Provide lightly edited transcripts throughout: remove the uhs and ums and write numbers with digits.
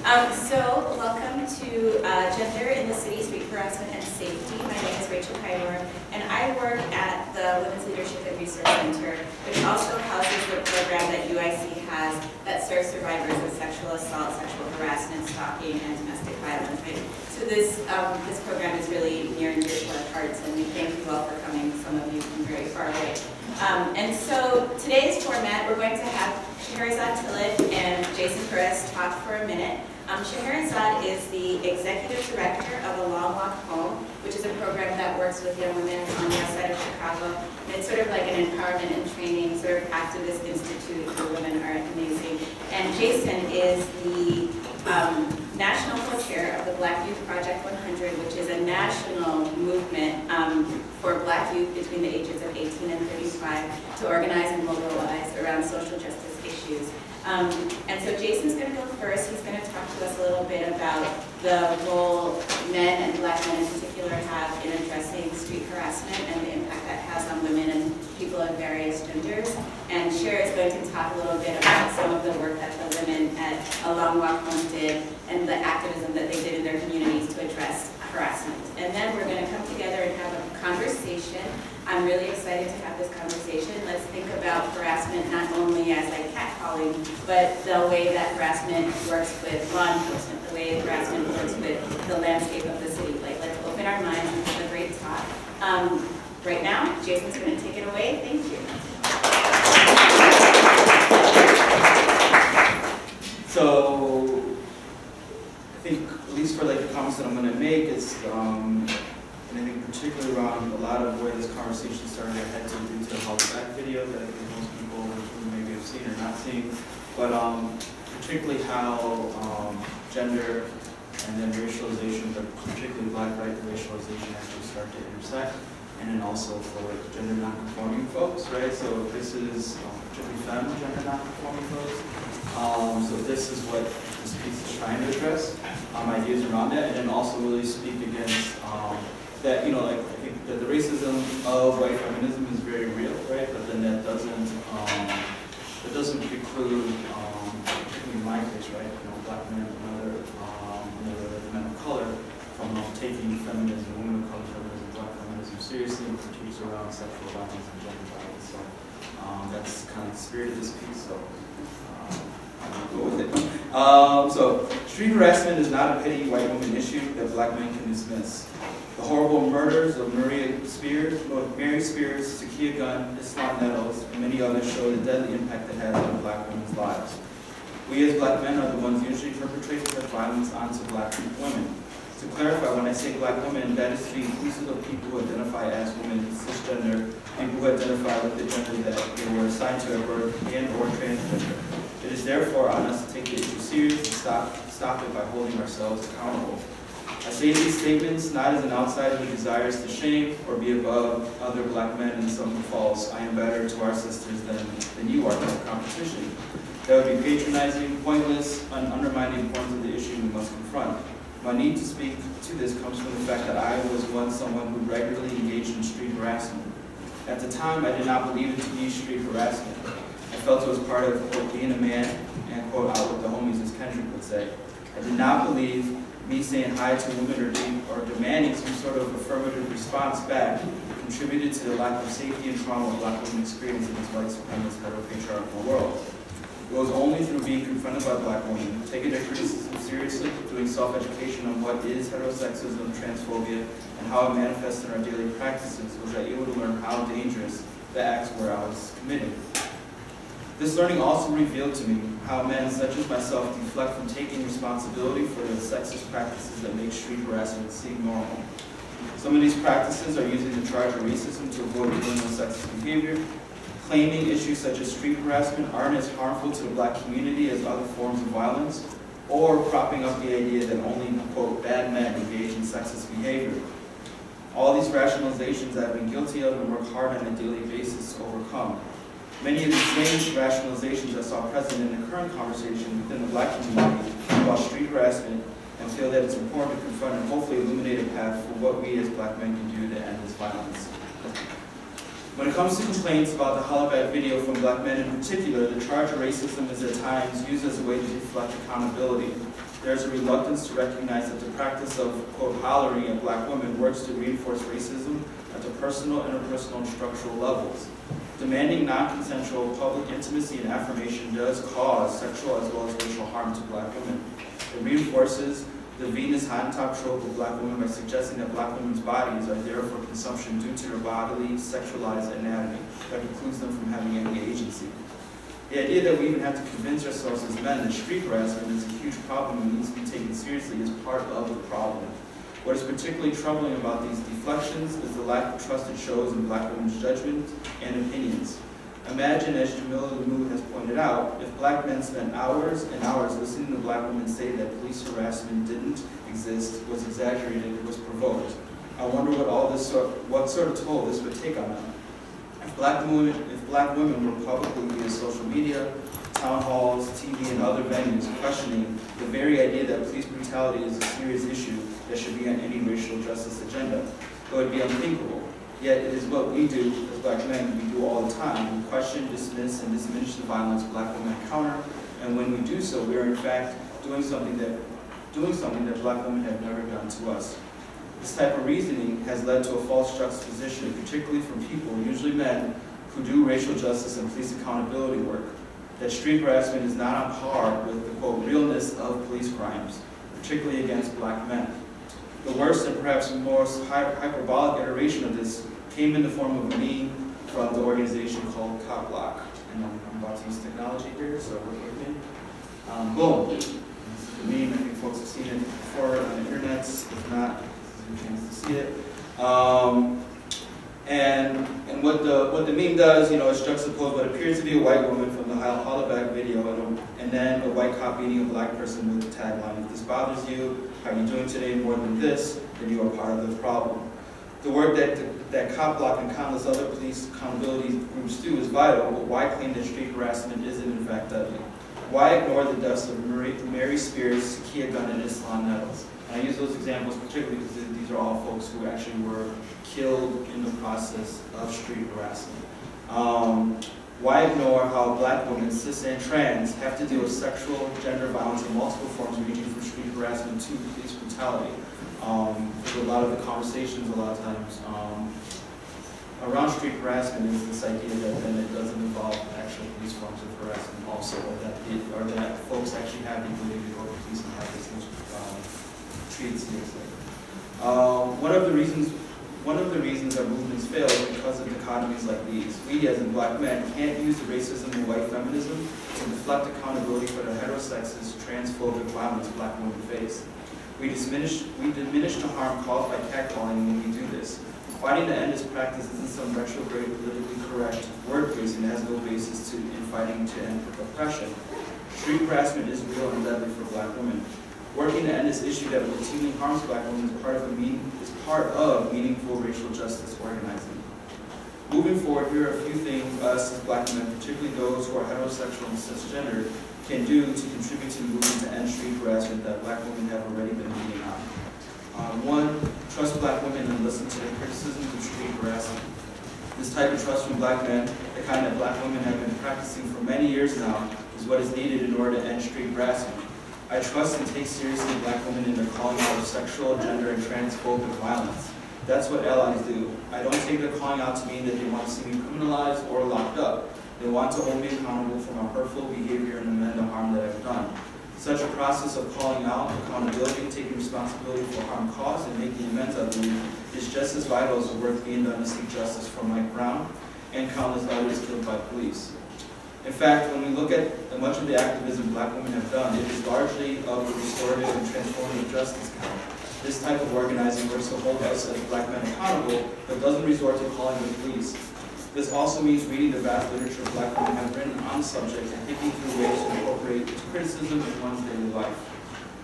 So welcome to Gender in the City, Street Harassment and Safety. My name is Caidor, and I work at the Women's Leadership and Research Center, which also houses the program that UIC has that serves survivors of sexual assault, sexual harassment, stalking, and domestic violence. Right? So this program is really near and dear to our hearts, and we thank you all for coming, some of you from very far away. And so today's format, we're going to have Scheherazade, Tillet, and Jasson Perez talk for a minute. Scheherazade is the Executive Director of A Long Walk Home, which is a program that works with young women on the outside of Chicago. And it's sort of like an empowerment and training sort of activist institute where women are amazing. And Jasson is the National Co-Chair of the Black Youth Project 100, which is a national movement for Black youth between the ages of 18 and 35 to organize and mobilize around social justice issues. And so Jasson's going to go first. He's going to talk to us a little bit about the role men and Black men in particular have in addressing street harassment and the impact that has on women and people of various genders. And Cher is going to talk a little bit about some of the work that the women at A Long Walk Home did and the activism that they did in their communities to address harassment. And then we're going to come together and have a conversation. I'm really excited to have this conversation. Let's think about harassment not only as like catcalling, but the way that harassment works with law enforcement, the way harassment works with the landscape of the city. Like, let's open our minds and have a great talk. Right now, Jasson's going to take it away. Thank you. So, I think, at least for like the comments that I'm going to make, is, and I think particularly around a lot of where this conversation started, I had to do to the Health Back video that I think most people maybe have seen or not seen, but particularly how gender and then racialization, but particularly Black racialization actually start to intersect, and then also for like gender non-conforming folks, right? So this is particularly feminine gender non-conforming folks. So this is what this piece is trying to address, ideas around that, and then also really speak against that, you know, like I think that the racism of white feminism is very real, right? But then that doesn't preclude, particularly in my case, right? You know, Black men and other men of color from taking feminism, women of color feminism, Black feminism seriously, and critiques around sexual violence and gender violence. So that's kind of the spirit of this piece. So. I'll go with it. So, street harassment is not a petty white woman issue that Black men can dismiss. The horrible murders of Mary Spears, Zakiya Gunn, Islam Nettles, and many others show the deadly impact it has on Black women's lives. We as Black men are the ones usually perpetrating that violence onto Black women. To clarify, when I say Black women, that is to be inclusive of people who identify as women, cisgender, people who identify with the gender that they were assigned to at birth, and or transgender. It is therefore on us to take the issue serious and stop it by holding ourselves accountable. I say these statements not as an outsider who desires to shame or be above other Black men in some false, I am better to our sisters than you are, no competition. That would be patronizing, pointless, and undermine the importance of the issue we must confront. My need to speak to this comes from the fact that I was once someone who regularly engaged in street harassment. At the time, I did not believe it to be street harassment. I felt it was part of, quote, being a man, and, quote, out with the homies, as Kendrick would say. I did not believe me saying hi to women or demanding some sort of affirmative response back contributed to the lack of safety and trauma Black women experience in this white supremacist heteropatriarchal world. It was only through being confronted by Black women, taking their criticism seriously, doing self-education on what is heterosexism, transphobia, and how it manifests in our daily practices, was I able to learn how dangerous the acts were I was committing. This learning also revealed to me how men such as myself deflect from taking responsibility for the sexist practices that make street harassment seem normal. Some of these practices are using the charge of racism to avoid dealing with sexist behavior, claiming issues such as street harassment aren't as harmful to the Black community as other forms of violence, or propping up the idea that only, quote, bad men engage in sexist behavior. All these rationalizations I've been guilty of and work hard on a daily basis to overcome. Many of the same rationalizations I saw present in the current conversation within the Black community about street harassment, and feel that it's important to confront and hopefully illuminate a path for what we as Black men can do to end this violence. When it comes to complaints about the Hollaback video from Black men in particular, the charge of racism is at times used as a way to deflect accountability. There's a reluctance to recognize that the practice of, quote, hollering at black women works to reinforce racism at the personal, interpersonal, and structural levels. Demanding non-consensual public intimacy and affirmation does cause sexual as well as racial harm to black women. It reinforces the Venus hottentot trope of black women by suggesting that black women's bodies are there for consumption due to their bodily, sexualized anatomy that precludes them from having any agency. The idea that we even have to convince ourselves as men that street harassment is a huge problem and needs to be taken seriously is part of the problem. What is particularly troubling about these deflections is the lack of trust it shows in black women's judgment and opinions. Imagine, as Jamila Lamu has pointed out, if black men spent hours and hours listening to black women say that police harassment didn't exist, was exaggerated, was provoked. I wonder what sort of toll this would take on them. If black women were publicly via social media, town halls, TV, and other venues questioning the very idea that police brutality is a serious issue that should be on any racial justice agenda, it would be unthinkable. Yet it is what we do as black men, we do all the time. We question, dismiss, and diminish the violence black women encounter, and when we do so, we are in fact doing something that black women have never done to us. This type of reasoning has led to a false juxtaposition, particularly from people, usually men, who do racial justice and police accountability work, that street harassment is not on par with the, quote, realness of police crimes, particularly against black men. The worst and perhaps most hyperbolic iteration of this came in the form of a meme from the organization called Cop Block. And I'm about to use technology here, so work with me. Boom. This is the meme. I think folks have seen it before on the internet. If not, this is your chance to see it. And what the meme does, is juxtapose what appears to be a white woman from the hollaback video and then a white cop beating a black person with the tagline, "If this bothers you, how are you doing today? More than this, then you are part of the problem." The work that Cop Block and countless other police accountability groups do is vital, but why claim that street harassment isn't in fact deadly? Why ignore the deaths of Mary Spears, Sakia Gunn, and Islam Nettles? And I use those examples particularly because these are all folks who actually were killed in the process of street harassment. Why ignore how black women, cis and trans, have to deal with sexual, gender violence in multiple forms ranging from street harassment to police brutality? A lot of the conversations a lot of times around street harassment is this idea that then it doesn't involve actual police forms of harassment also, or that folks actually have the ability to go to police and have these things treated seriously. One of the reasons our movements fail is because of dichotomies like these. We, as in black men, can't use the racism and white feminism to deflect accountability for the heterosexist, transphobic violence black women face. We diminish the harm caused by catcalling when we do this. Fighting to end this practice isn't some retrograde, politically correct word phrasing that has no basis in fighting to end oppression. Street harassment is real and deadly for black women. Working to end this issue that routinely harms black women is part of meaningful racial justice organizing. Moving forward, here are a few things us as black men, particularly those who are heterosexual and cisgender, can do to contribute to the movement to end street harassment that black women have already been leading on. One, trust black women and listen to their criticisms of street harassment. This type of trust from black men, the kind that black women have been practicing for many years now, is what is needed in order to end street harassment. I trust and take seriously black women in their calling out of sexual, gender, and transphobic violence. That's what allies do. I don't take their calling out to mean that they want to see me criminalized or locked up. They want to hold me accountable for my hurtful behavior and amend the harm that I've done. Such a process of calling out, accountability, taking responsibility for harm caused, and making amends, I believe, is just as vital as the work being done to seek justice for Mike Brown and countless others killed by police. In fact, when we look at much of the activism black women have done, it is largely of the restorative and transformative justice kind. This type of organizing works to hold us as black men accountable, but doesn't resort to calling the police. This also means reading the vast literature black women have written on the subject and thinking through ways to incorporate criticism in one's daily life.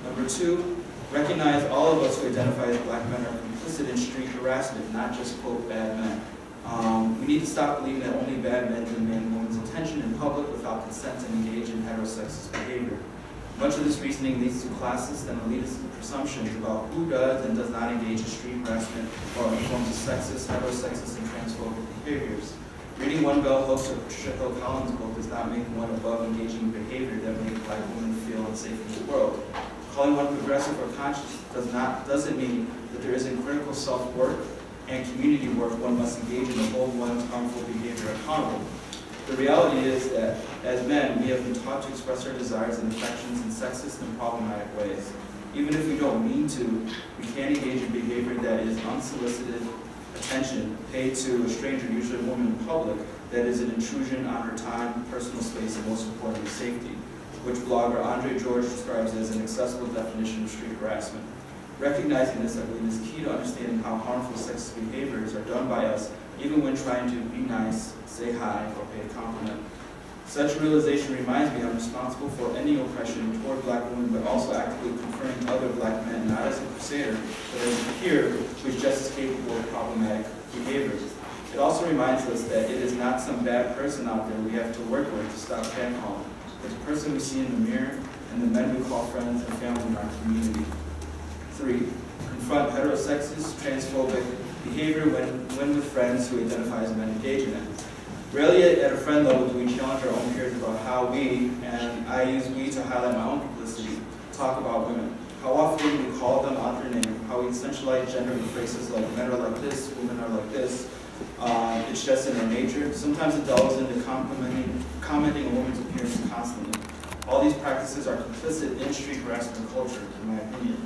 Number two, recognize all of us who identify as black men are complicit in street harassment, not just, quote, bad men. We need to stop believing that only bad men demand women's attention in public without consent and engage in heterosexist behavior. Much of this reasoning leads to classist and elitist presumptions about who does and does not engage in street harassment or in forms of sexist, heterosexist, and transphobic behaviors. Reading one Bell Hooks or Patricia Hill Collins' book does not make one above engaging in behavior that makes black women feel unsafe in the world. Calling one progressive or conscious doesn't mean that there isn't critical self-work and community work one must engage in to hold one's harmful behavior accountable. The reality is that, as men, we have been taught to express our desires and affections in sexist and problematic ways. Even if we don't mean to, we can engage in behavior that is unsolicited attention paid to a stranger, usually a woman in public, that is an intrusion on her time, personal space, and most importantly, safety, which blogger Andre George describes as an accessible definition of street harassment. Recognizing this, I believe, is key to understanding how harmful sexist behaviors are done by us, even when trying to be nice, say hi, or pay a compliment. Such realization reminds me I'm responsible for any oppression toward black women, but also actively confronting other black men, not as a crusader, but as a peer who is just as capable of problematic behaviors. It also reminds us that it is not some bad person out there we have to work with to stop catcalling, but the person we see in the mirror and the men we call friends and family in our community. 3. Confront heterosexist, transphobic behavior when with friends who identify as men engage in it. Rarely at a friend level do we challenge our own peers about how we, and I use we to highlight my own complicity, talk about women. How often do we call them out their name, how we essentialize gender with phrases like men are like this, women are like this. It's just in our nature. Sometimes it delves into commenting a woman's appearance constantly. All these practices are complicit in street harassment culture, in my opinion.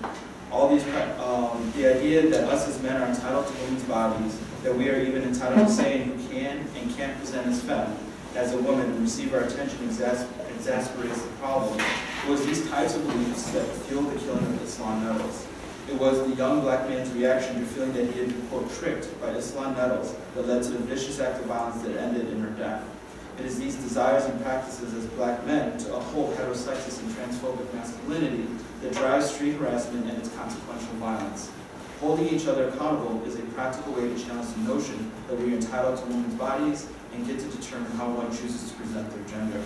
All these, the idea that us as men are entitled to women's bodies, that we are even entitled to saying who can and can't present as femme, as a woman, and receive our attention exasperates the problem. It was these types of beliefs that fueled the killing of Islam Nettles. It was the young black man's reaction to feeling that he had been, quote, tricked by Islam Nettles that led to the vicious act of violence that ended in her death. It is these desires and practices as black men to uphold heterosexist and transphobic masculinity that drives street harassment and its consequential violence. Holding each other accountable is a practical way to challenge the notion that we are entitled to women's bodies and get to determine how one chooses to present their gender.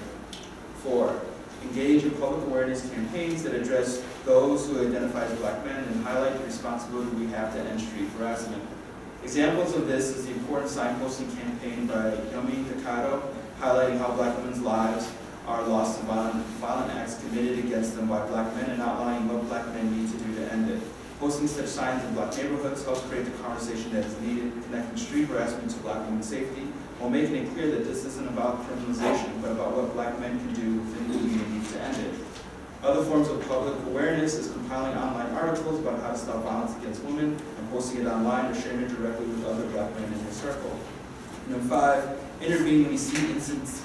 4. Engage in public awareness campaigns that address those who identify as black men and highlight the responsibility we have to end street harassment. Examples of this is the important signposting campaign by Yumi Caidor, highlighting how black women's lives are lost to violent acts committed against them by black men and outlining what black men need to do to end it. Posting such signs in black neighborhoods helps create the conversation that is needed, connecting street harassment to black women's safety, while making it clear that this isn't about criminalization, but about what black men can do within the community to end it. Other forms of public awareness is compiling online articles about how to stop violence against women and posting it online or sharing it directly with other black men in your circle. And then 5, intervene when you see incidents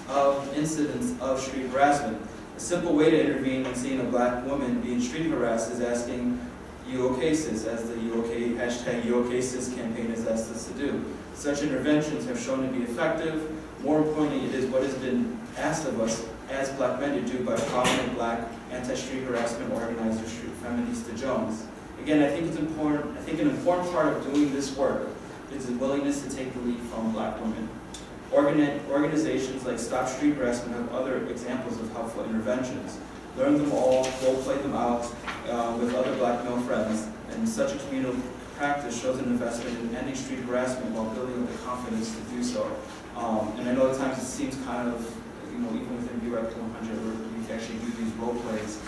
of street harassment. A simple way to intervene when seeing a black woman being street harassed is asking, "You okay, sis?" as the #YouOkSis campaign has asked us to do. Such interventions have shown to be effective. More importantly, it is what has been asked of us as black men to do by prominent black anti-street harassment organizer Feminista Jones. Again, I think an important part of doing this work is the willingness to take the lead from black women. Organizations like Stop Street Harassment have other examples of helpful interventions. Learn them all, role play them out with other black male friends, and such a communal practice shows an investment in ending street harassment while building up the confidence to do so. And I know at times it seems kind of, even within BYP 100, where we can actually do these role plays,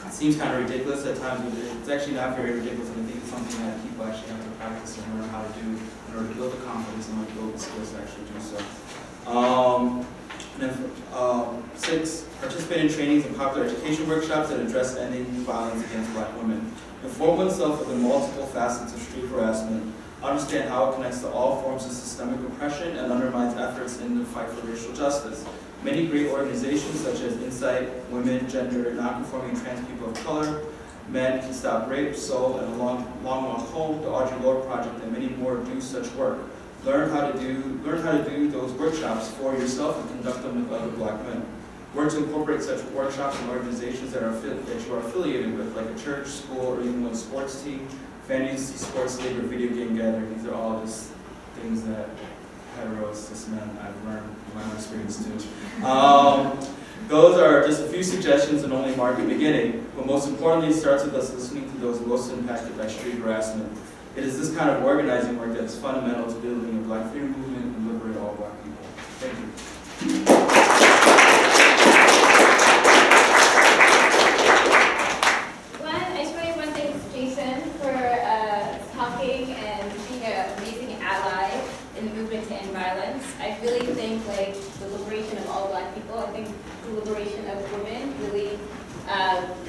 it seems kind of ridiculous at times, but it's actually not very ridiculous, and I think it's something that people actually have to practice and learn how to do in order to build the confidence and build the skills to actually do so. And then 6, participate in trainings and popular education workshops that address ending violence against black women. Inform oneself of the multiple facets of street harassment, understand how it connects to all forms of systemic oppression and undermines efforts in the fight for racial justice. Many great organizations such as Insight, Women, Gender, Non-Conforming Trans People of Color, Men Can Stop Rape, Soul, and Long Walk Home, the Audre Lorde Project, and many more do such work. Learn how to do those workshops for yourself and conduct them with other black men. Work to incorporate such workshops in organizations that you are affiliated with, like a church, school, or even a sports team, fantasy sports league, or video game gathering. These are all just things that cis men I've learned from my own experience too. Those are just a few suggestions and only mark the beginning, but most importantly, it starts with us listening to those most impacted by street harassment. It is this kind of organizing work that is fundamental to building a black freedom movement and liberate all black people. Thank you. violence. I really think like the liberation of all Black people, I think the liberation of women really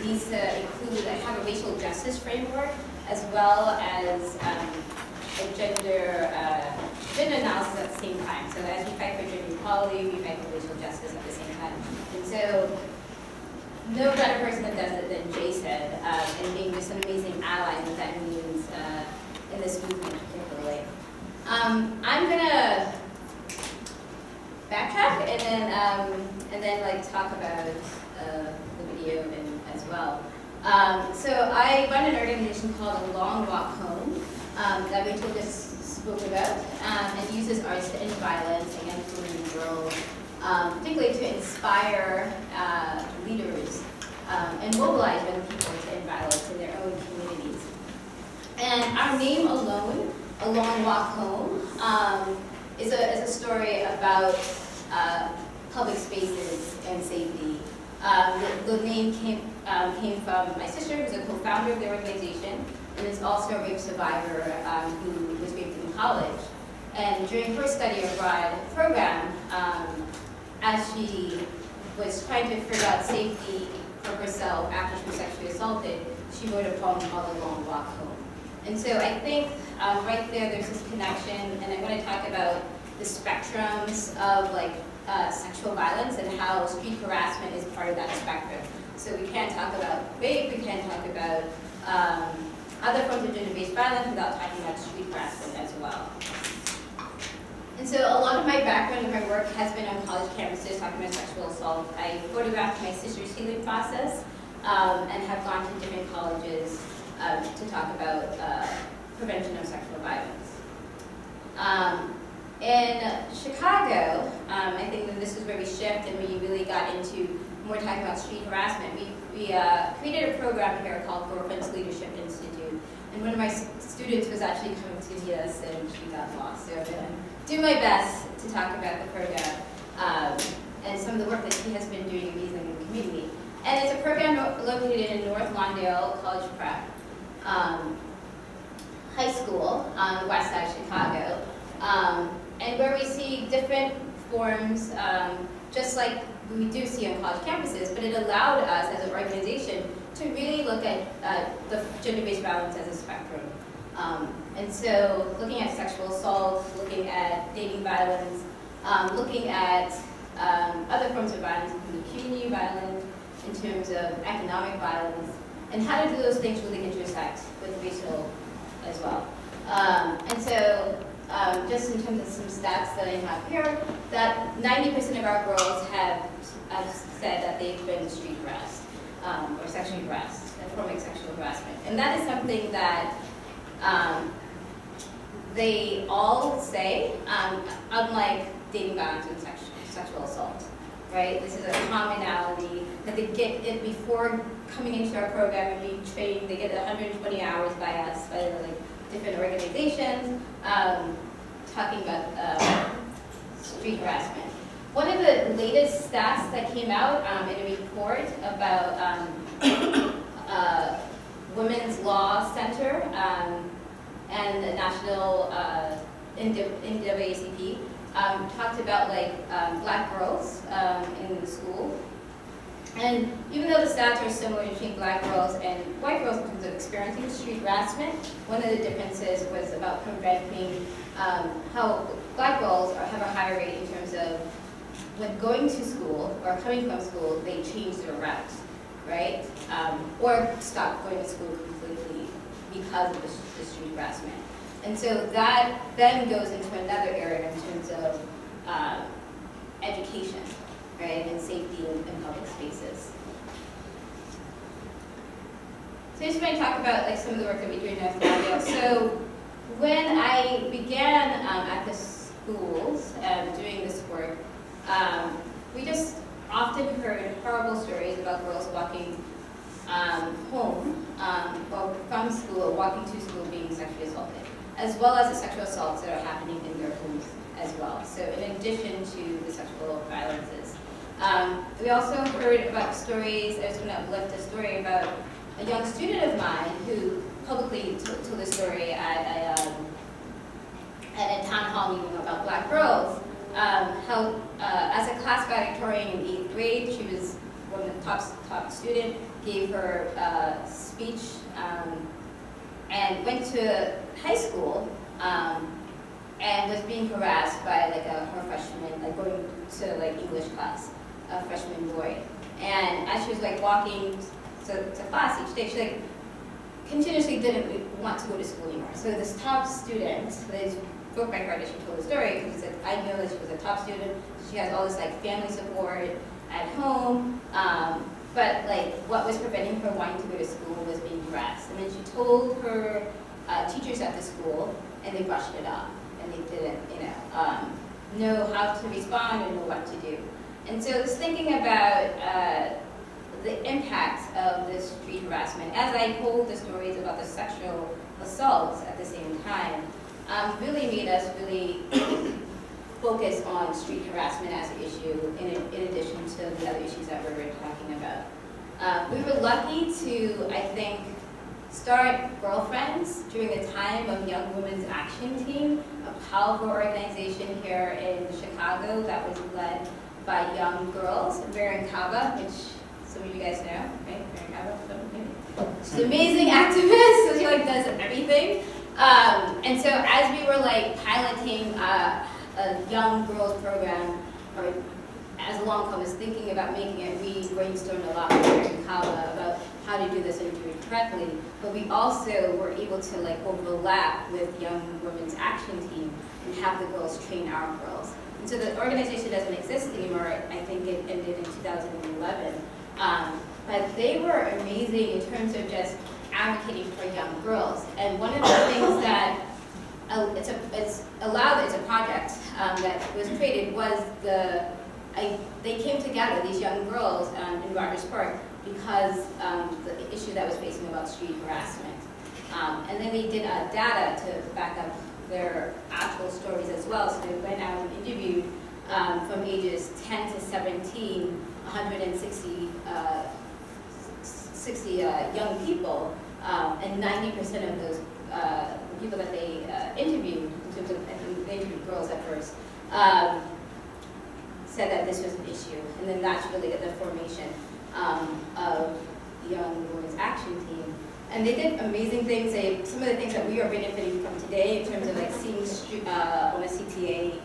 needs to include, have a racial justice framework as well as a gender analysis at the same time. So as we fight for gender equality, we fight for racial justice at the same time. And so no better person that does it than Jasson, and being just an amazing ally and what that means in this movement particularly. I'm gonna backtrack and then like talk about the video as well. So I run an organization called A Long Walk Home that Rachel just spoke about, and uses arts to end violence against women and girls, particularly to inspire leaders and mobilize young people to end violence in their own communities. And our name alone, A Long Walk Home, is a story about public spaces and safety. The name came from my sister, who's a co-founder of the organization, and is also a rape survivor who was raped in college. And during her study abroad program, as she was trying to figure out safety for herself after she was sexually assaulted, she wrote a poem called A Long Walk Home. And so I think right there's this connection, and I'm going to talk about the spectrums of like sexual violence and how street harassment is part of that spectrum. So we can't talk about rape, we can't talk about other forms of gender-based violence without talking about street harassment as well. And so a lot of my background and my work has been on college campuses talking about sexual assault. I photographed my sister's healing process and have gone to different colleges to talk about prevention of sexual violence. In Chicago, I think that this is where we shift and we really got into more talking about street harassment. We created a program here called Girlfriends Leadership Institute, and one of my students was actually coming to meet us and she got lost. So I'm going to do my best to talk about the program and some of the work that she has been doing amazing in the community. And it's a program located in North Lawndale College Prep High School on the west side of Chicago, and where we see different forms, just like we do see on college campuses, but it allowed us as an organization to really look at the gender-based violence as a spectrum. And so looking at sexual assault, looking at dating violence, looking at other forms of violence, including community violence, in terms of economic violence, and how do those things really intersect with racial as well. And so just in terms of some stats that I have here, that 90% of our girls have said that they've been street harassed or sexually harassed, a form of sexual harassment. And that is something that they all say, unlike dating violence and sexual assault, right? This is a commonality that they get it before coming into our program and being trained. They get 120 hours by us, by like different organizations, talking about street harassment. One of the latest stats that came out in a report about Women's Law Center and the National NAACP talked about like Black girls in the school. And even though the stats are similar between Black girls and white girls in terms of experiencing street harassment, one of the differences was about preventing how Black girls have a higher rate in terms of when going to school or coming from school, they change their route, right? Or stop going to school completely because of the street harassment. And so that then goes into another area in terms of education, right, and safety in public spaces. So I just want to talk about like some of the work that we do in North Lawndale. So when I began at the schools doing this work, we just often heard horrible stories about girls walking home or from school or walking to school being sexually assaulted, as well as the sexual assaults that are happening in their homes as well. So in addition to the sexual violences. We also heard about stories, I was going to uplift a story about a young student of mine who publicly told a story at at a town hall meeting about black girls, how as a class valedictorian in 8th grade, she was one of the top student, gave her speech, and went to high school, and was being harassed by like her freshman, like going to like English class, a freshman boy. And as she was like walking to class each day, she like continuously didn't want to go to school anymore. So this top student, this broke my heart as she told the story, because she said, I know that she was a top student, she has all this like family support at home, but like what was preventing her wanting to go to school was being harassed. And then she told her teachers at the school, and they brushed it off, and they didn't, know how to respond or know what to do. And so I was thinking about the impact of this street harassment as I told the stories about the sexual assaults at the same time. Really made us really focus on street harassment as an issue in addition to the other issues that we were talking about. We were lucky to, I think, start Girlfriends during the time of Young Women's Action Team, a powerful organization here in Chicago that was led by young girls, Baron Kava, which some of you guys know, right? Baron Kava, she's an amazing activist, so she like does everything. And so as we were like piloting a young girls program, or as Longcom was thinking about making it, we brainstormed a lot with Baron Kava about how to do this and do it correctly. But we also were able to like overlap with Young Women's Action Team and have the girls train our girls. And so the organization doesn't exist anymore. I think it ended in 2011. But they were amazing in terms of just advocating for young girls. And one of the things that it's a project that was created was they came together, these young girls in Rogers Park, because the issue that was facing about street harassment. And then they did data to back up their actual stories as well. So they went out and interviewed from ages 10 to 17, 160 young people, and 90% of those people that they interviewed, in terms of, I think they interviewed girls at first, said that this was an issue. And then that's really the formation of the Young Women's Action Team. And they did amazing things. Some of the things that we are benefiting from today in terms of like seeing on a CTA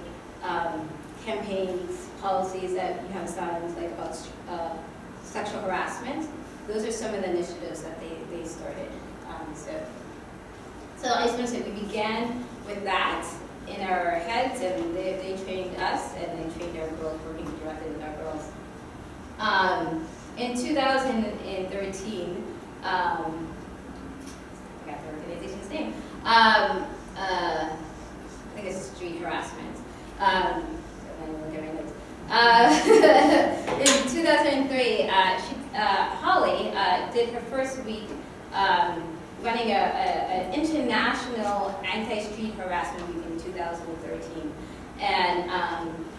campaigns, policies that you have signs like about sexual harassment. Those are some of the initiatives that they started. So I just want to say we began with that in our heads, and they trained us, and they trained our girls, working directly with our girls. In 2013, I forgot the organization's name. I think it's Street Harassment. In 2003, Holly did her first week running an international anti-street harassment week in 2013. And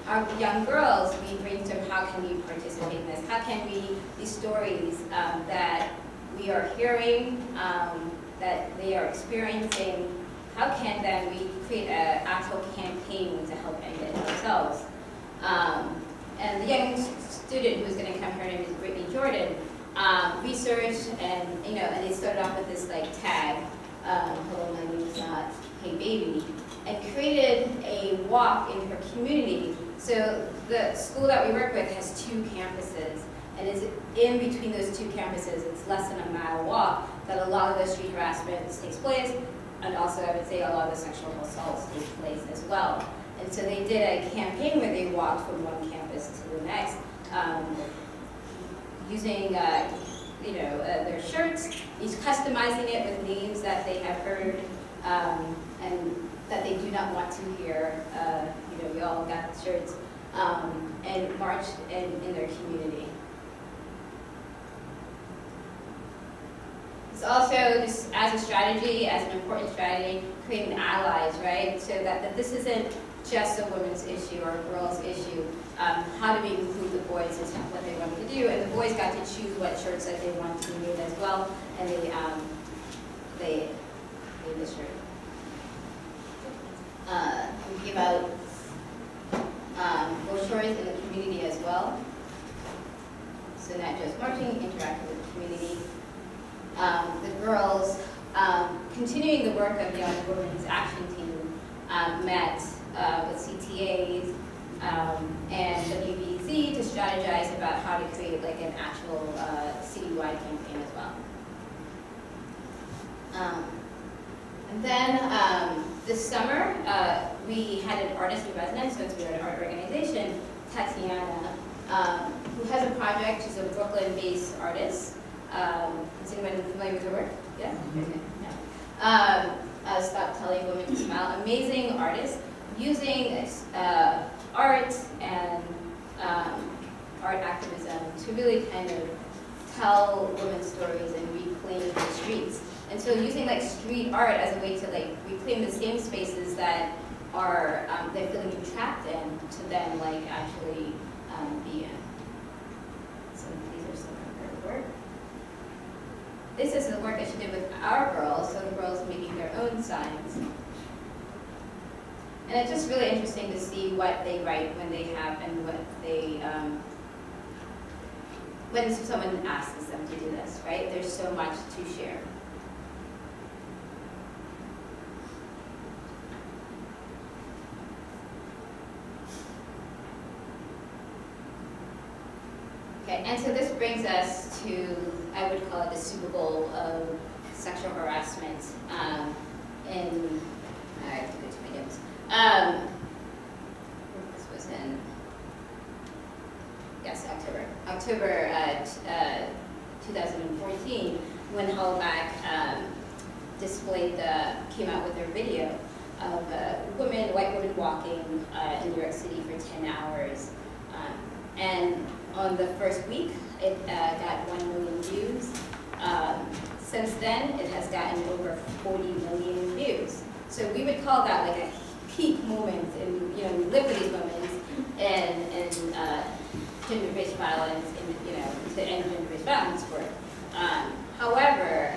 our young girls, we brainstormed how can we participate in this? How can we, these stories that we are hearing, that they are experiencing, how can then we create an actual campaign to help end it ourselves? And the young student who was going to come, her name is Brittany Jordan, researched and, and they started off with this like tag, hello, my name is not Hey Baby, and created a walk in her community. So the school that we work with has 2 campuses, and it's in between those 2 campuses, it's less than a mile walk, that a lot of the street harassment takes place, and also I would say a lot of the sexual assaults take place as well. And so they did a campaign where they walked from one campus to the next, using their shirts, each customizing it with names that they have heard and that they do not want to hear. We all got shirts and marched in their community. It's also just as a strategy, as an important strategy, creating allies, right? So that this isn't just a women's issue or a girl's issue. How do we include the boys is what they wanted to do, and the boys got to choose what shirts that they want to be made as well, and they made the shirt. We give out brochures in the community as well. So not just marching, interacting with the community. The girls, continuing the work of Young Women's Action Team, met with CTAs and WBZ to strategize about how to create like an actual citywide campaign as well. And then this summer, we had an artist in residence, since we are an art organization, Tatiana, who has a project. She's a Brooklyn-based artist. Is anyone familiar with her work? Yeah? No. Stop Telling Women to Smile. Amazing artist, using art and art activism to really kind of tell women's stories and reclaim the streets. And so using like street art as a way to like reclaim the same spaces that are they're feeling trapped in, to then like actually be in. So these are some of her work. This is the work that she did with our girls, so the girls making their own signs. And it's just really interesting to see what they write when they have, and what they, when someone asks them to do this, right? There's so much to share. Okay, and so this brings us to, I would call it the Super Bowl of sexual harassment in, I have to go to my notes. This was in, yes, October 2014, when Hollaback came out with their video of a white woman walking in New York City for 10 hours. And on the first week, it got 1 million views. Since then, it has gotten over 40 million views. So we would call that like a peak moment, and we live for these moments in gender-based violence, to end gender-based violence work. However,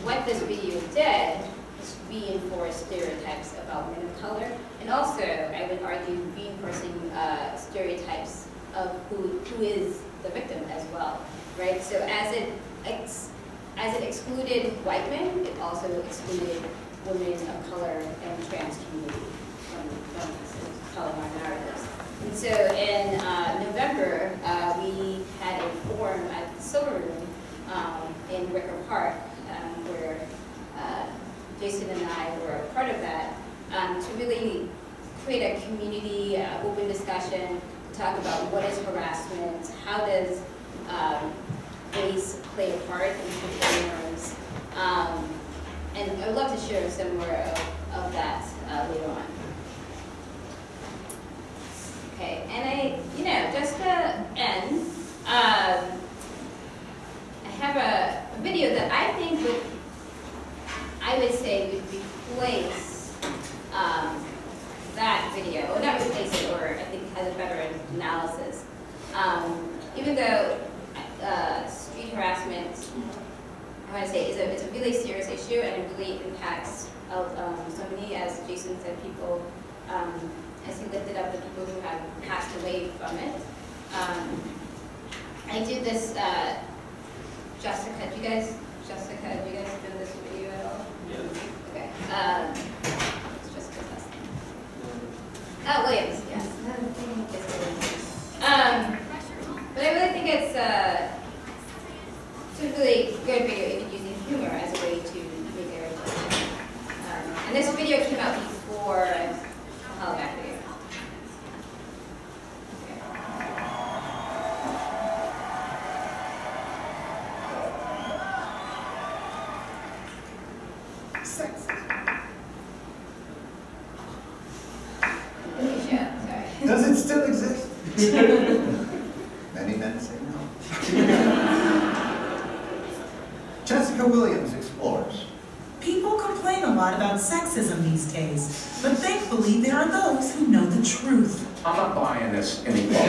what this video did was reinforce stereotypes about women of color, and also, I would argue, reinforcing stereotypes of who is the victim as well, right? So as it excluded white men, it also excluded women of color and trans community from telling our narratives. And so in November, we had a forum at the Silver Room in Wicker Park, where Jason and I were a part of that, to really create a community open discussion, to talk about what is harassment, how does race play a part in social norms, and I would love to share some more of that later on. Okay, and just to end, I have a video that I think I would say would replace that video, or not replace it, or I think has a better analysis. Even though street harassment, I want to say, it's a really serious issue, and it really impacts so many, as Jason said, people, as he lifted up the people who have passed away from it. I did this, Jessica, do you guys know this video at all? Yeah. Okay. It's Jessica's last name. Oh, Williams, yes. But I really think it's a really good video, even using humor as a way to make it relatable. And this video came out before the Hollaback video. Does it still exist? Many men say no. Jessica Williams explores. People complain a lot about sexism these days, but thankfully there are those who know the truth. I'm not buying this anymore.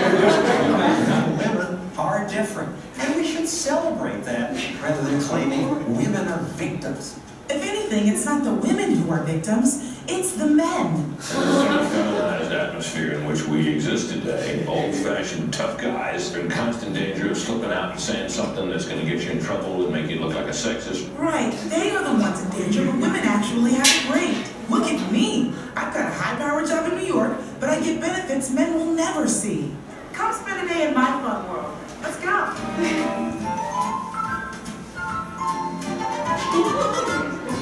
Women are different, and we should celebrate that rather than claiming women are victims. If anything, it's not the women who are victims, It's the men. Civilized atmosphere in which we exist today, old-fashioned tough guys are in constant danger of slipping out and saying something that's going to get you in trouble and make you look like a sexist. Right, they are the ones in danger, but women actually have it great. Look at me. I've got a high-powered job in New York, but I get benefits men will never see. Come spend a day in my fun world. Let's go.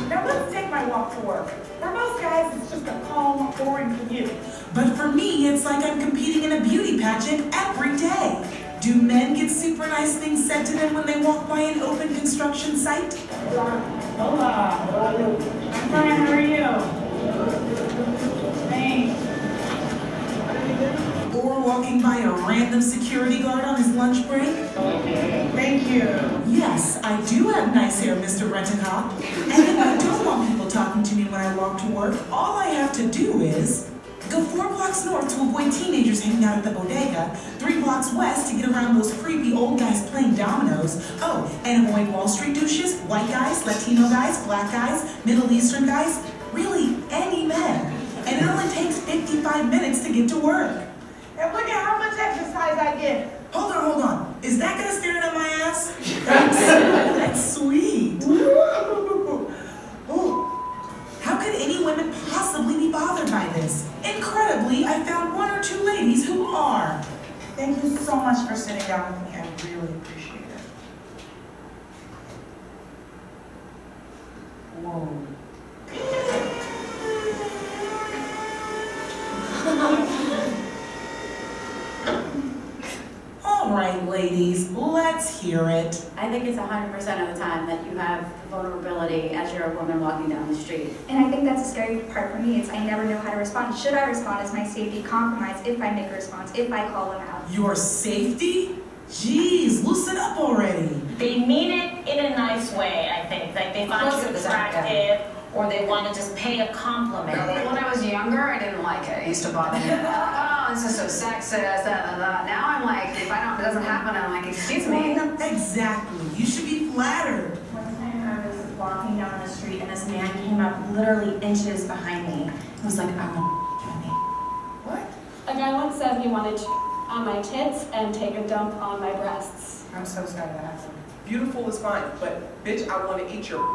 Now let's take my walk to work. For most guys, it's just a calm, boring commute. But for me, it's like I'm competing in a beauty pageant every day. Do men get super nice things said to them when they walk by an open construction site? Hola. I'm fine, how are you? Thanks. Or walking by a random security guard on his lunch break? Thank you. Yes, I do have nice hair, Mr. Rent-A-Cop. And if I don't want people talking to me when I walk to work, all I have to do is go 4 blocks north to avoid teenagers hanging out at the bodega, 3 blocks west to get around those creepy old guys playing dominoes, oh, and avoid Wall Street douches, white guys, Latino guys, black guys, Middle Eastern guys, really any men. And it only takes 55 minutes to get to work. And look at how much exercise I get. Hold on. Is that gonna stare at my ass? That's sweet. Ooh. How could any women possibly be bothered by this? Incredibly, I found 1 or 2 ladies who are. Thank you so much for sitting down with me. I really appreciate it. Whoa. All right, ladies, let's hear it. I think it's 100% of the time that you have vulnerability as you're a woman walking down the street. And I think that's the scary part for me, is I never know how to respond. Should I respond? Is my safety compromised if I make a response, if I call them out? Your safety? Jeez, loosen up already. They mean it in a nice way, I think. Like they find you attractive, or they want to just pay a compliment. When I was younger, I didn't like it. It used to bother me. Oh, this is so sexist, Now I'm like, if it doesn't happen, I'm like, excuse me. Exactly. You should be flattered. One time I was walking down the street and this man came up literally inches behind me. He was like, I want to me. What? A guy once said he wanted to on my tits and take a dump on my breasts. I'm so sorry that happened. Beautiful is fine, but bitch, I want to eat your.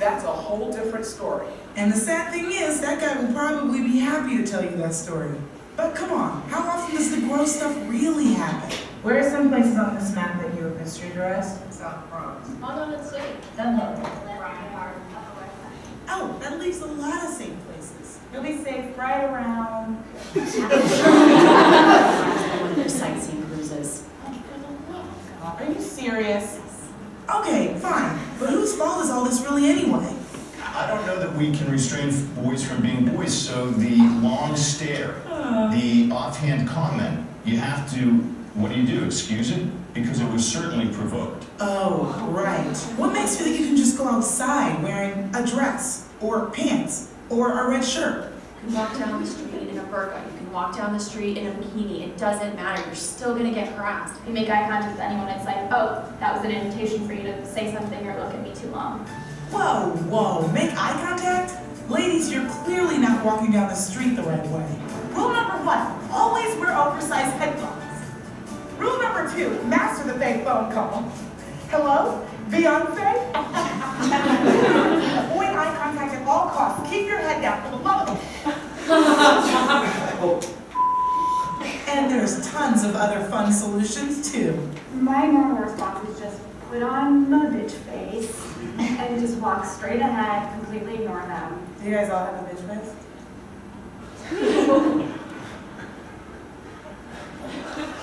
That's a whole different story. And the sad thing is, that guy will probably be happy to tell you that story. But come on, how often does the gross stuff really happen? Where are some places on this map that you have been street harassed? South Bronx. Oh, no, let's see. Oh, that leaves a lot of safe places. You'll be safe right around. One of their sightseeing cruises. Are you serious? Okay, fine. But whose fault is all this really anyway? I don't know that we can restrain boys from being boys, so the long stare, the offhand comment, you have to, what do? Excuse it? Because it was certainly provoked. Oh, right. What makes you think you can just go outside wearing a dress, or pants, or a red shirt? You can walk down the street in a burqa. You can walk down the street in a bikini. It doesn't matter. You're still going to get harassed. If you make eye contact with anyone, it's like, oh, that was an invitation for you to say something or look at me too long. Whoa, make eye contact? Ladies, you're clearly not walking down the street the right way. Rule number 1, always wear oversized headphones. Rule number 2, master the fake phone call. Hello? Beyonce? Avoid eye contact at all costs. Keep your head down for the love of And there's tons of other fun solutions, too. My normal response is just put on the bitch face and just walk straight ahead, completely ignore them. Do you guys all have a bitch face?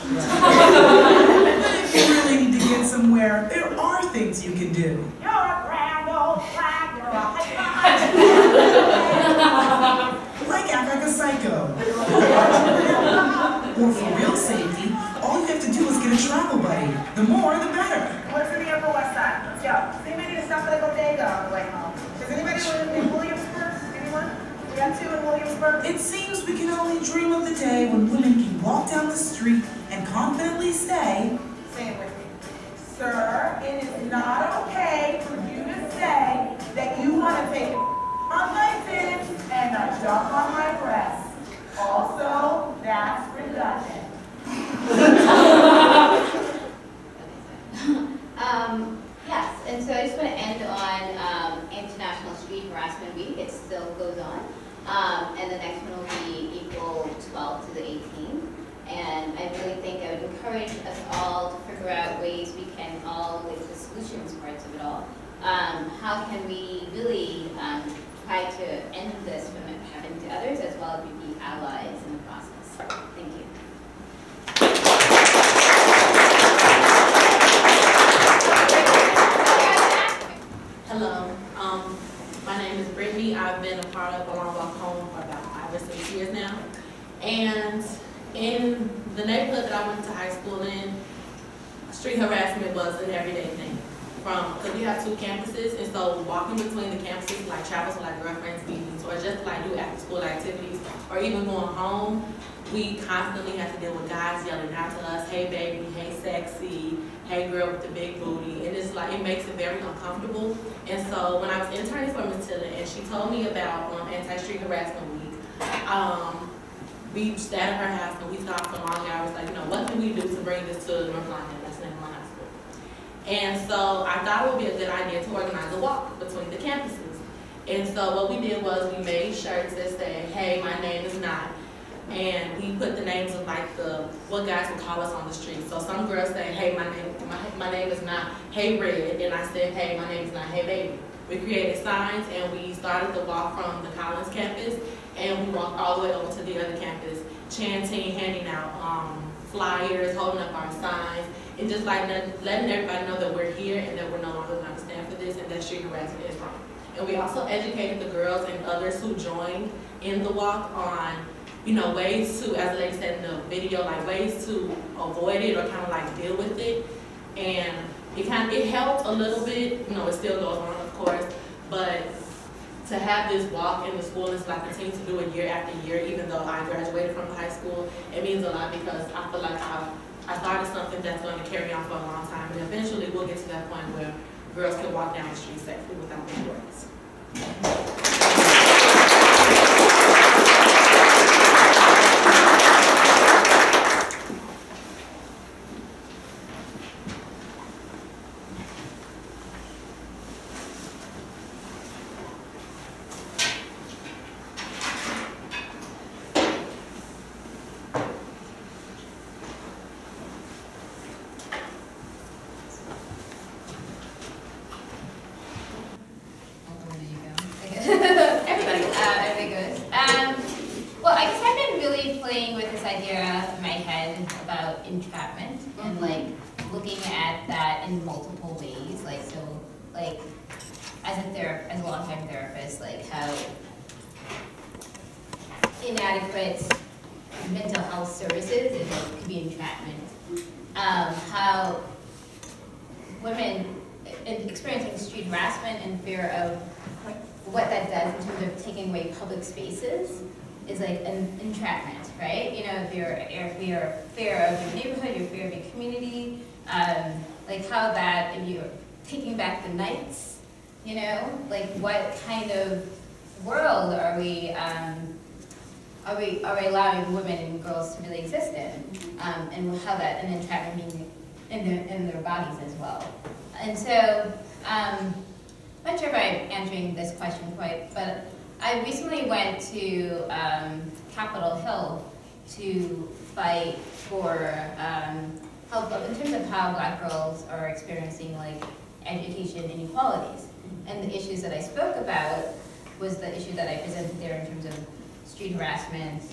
But if you really need to get somewhere, there are things you can do. You're a grand old flag, you're a Like act like a psycho. Or for real safety, all you have to do is get a travel buddy. The more, the better. What's in the Upper West Side? Let's go. Does anybody need to stop at the bodega on the way home? Does anybody live in Williamsburg? Anyone? We got 2 in Williamsburg. It seems we can only dream of the day when women can walk down the street and confidently say, Say it with me. Sir, it is not okay for you to say that you want to take on my tits and And the next one will be April 12th to the 18th. And I really think I would encourage us all to figure out ways we can all, like the solutions parts of it all. How can we really try to end this from it happening to others, as well as be allies in the process? Thank you. Hello, my name is Brittany. I've been a part of the Long Walk Home for about 5 or 6 years now. And in the neighborhood that I went to high school in, street harassment was an everyday thing. Because we have 2 campuses, and so walking between the campuses, like travels with like girlfriends, meetings, or just like do after school activities, or even going home, we constantly have to deal with guys yelling out to us, hey baby, hey sexy, hey girl with the big booty, and it's like, it makes it very uncomfortable. And so when I was interning for Ms. Tillet, and she told me about Anti-Street Harassment Week, we sat at her house and we talked for long hours, like, you know, what can we do to bring this to North London, that's in my high school. And so I thought it would be a good idea to organize a walk between the campuses. And so what we did was we made shirts that said, hey, my name is not. And we put the names of like what guys would call us on the street. So some girls say, hey, my name is not, hey Red. And I said, hey, my name is not, hey baby. We created signs and we started the walk from the Collins campus and we walked all the way over to the other campus, chanting, handing out flyers, holding up our signs, and just like letting everybody know that we're here and that we're no longer going to stand for this and that street harassment is wrong. And we also educated the girls and others who joined in the walk on, you know, ways to, as the lady said in the video, like ways to avoid it or kind of like deal with it. And it helped a little bit, you know, it still goes on of course, but to have this walk in the school is like continue to do it year after year, even though I graduated from high school, it means a lot because I feel like I started something that's going to carry on for a long time, and eventually we'll get to that point where girls can walk down the street safely without being worries. Well, I guess I've been really playing with this idea in my head about entrapment and like looking at that in multiple ways. Like so, like as a long-time therapist, like how inadequate mental health services could be entrapment. How women experiencing street harassment and fear of what that does in terms of taking away public spaces is like an entrapment, right? You know, if you're fear of your neighborhood, your fear of your community, like how that, if you're taking back the nights, you know, like what kind of world are we allowing women and girls to really exist in, and how that an entrapment being in their bodies as well. And so, I'm not sure if I'm answering this question quite, but I recently went to Capitol Hill to fight for help in terms of how Black girls are experiencing like education inequalities. And the issues that I spoke about was the issue that I presented there in terms of street harassment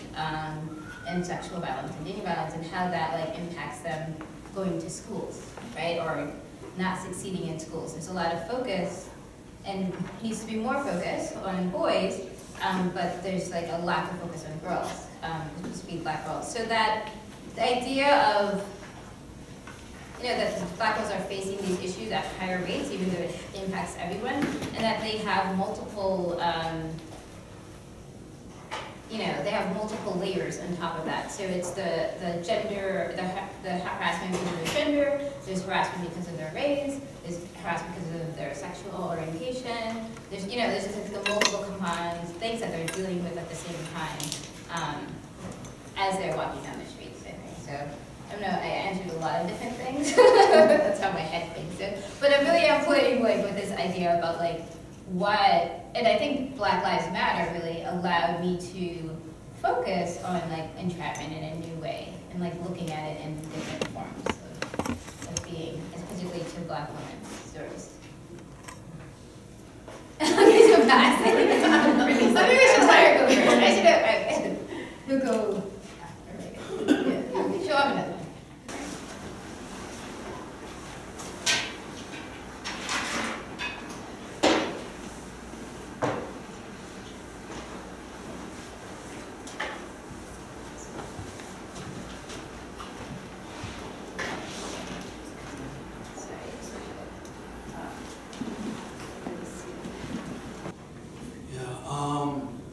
and sexual violence and dating violence, and how that like impacts them going to schools, right, or not succeeding in schools. There's a lot of focus and needs to be more focus on boys, but there's like a lack of focus on girls, especially Black girls. So that the idea of, you know, that Black girls are facing these issues at higher rates, even though it impacts everyone, and that they have multiple, you know, they have multiple layers on top of that. So it's the gender, the harassment because of their gender, there's harassment because of their race, there's harassment because of their sexual orientation, there's, you know, there's just like the multiple compounds, things that they're dealing with at the same time as they're walking down the streets, I think. So, I don't know, I answered a lot of different things. That's how my head thinks it. But I really am playing like with this idea about like what and I think Black Lives Matter really allowed me to focus on like entrapment in a new way and like looking at it in different forms of being, particularly to Black women's stories. These are fast. Maybe we should let her go first. I should have. Who go? Yeah. Show up another one.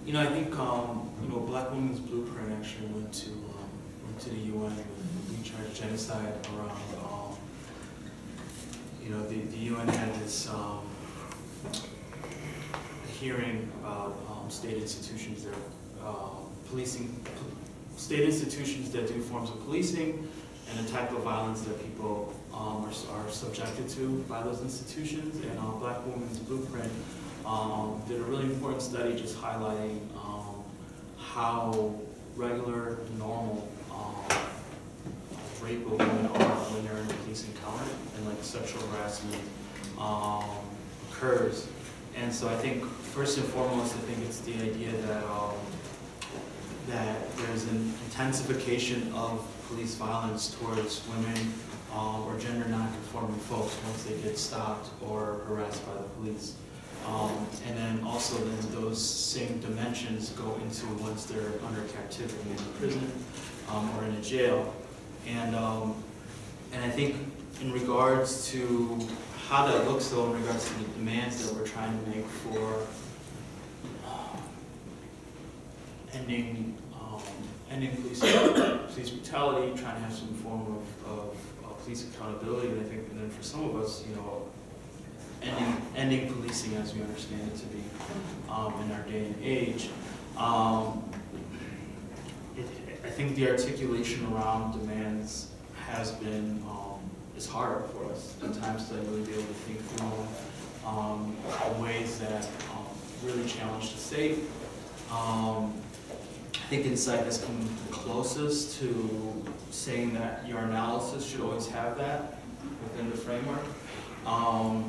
You know, I think you know, Black Women's Blueprint actually went to the UN with recharge genocide around. You know, the UN had this hearing about state institutions that state institutions that do forms of policing and the type of violence that people are subjected to by those institutions. And Black Women's Blueprint did a really important study just highlighting how regular, normal rape of women are when they're in a police encounter, and like sexual harassment occurs. And so I think first and foremost, I think it's the idea that that there's an intensification of police violence towards women or gender non-conforming folks once they get stopped or harassed by the police. And then also then those same dimensions go into once they're under captivity in a prison or in a jail. And I think in regards to how that looks though, in regards to the demands that we're trying to make for ending police brutality, trying to have some form of police accountability, and I think, and then for some of us, you know, ending policing as we understand it to be in our day and age. I think the articulation around demands has been is hard for us at times to really be able to think through ways that really challenge the state. I think insight has come the closest to saying that your analysis should always have that within the framework. I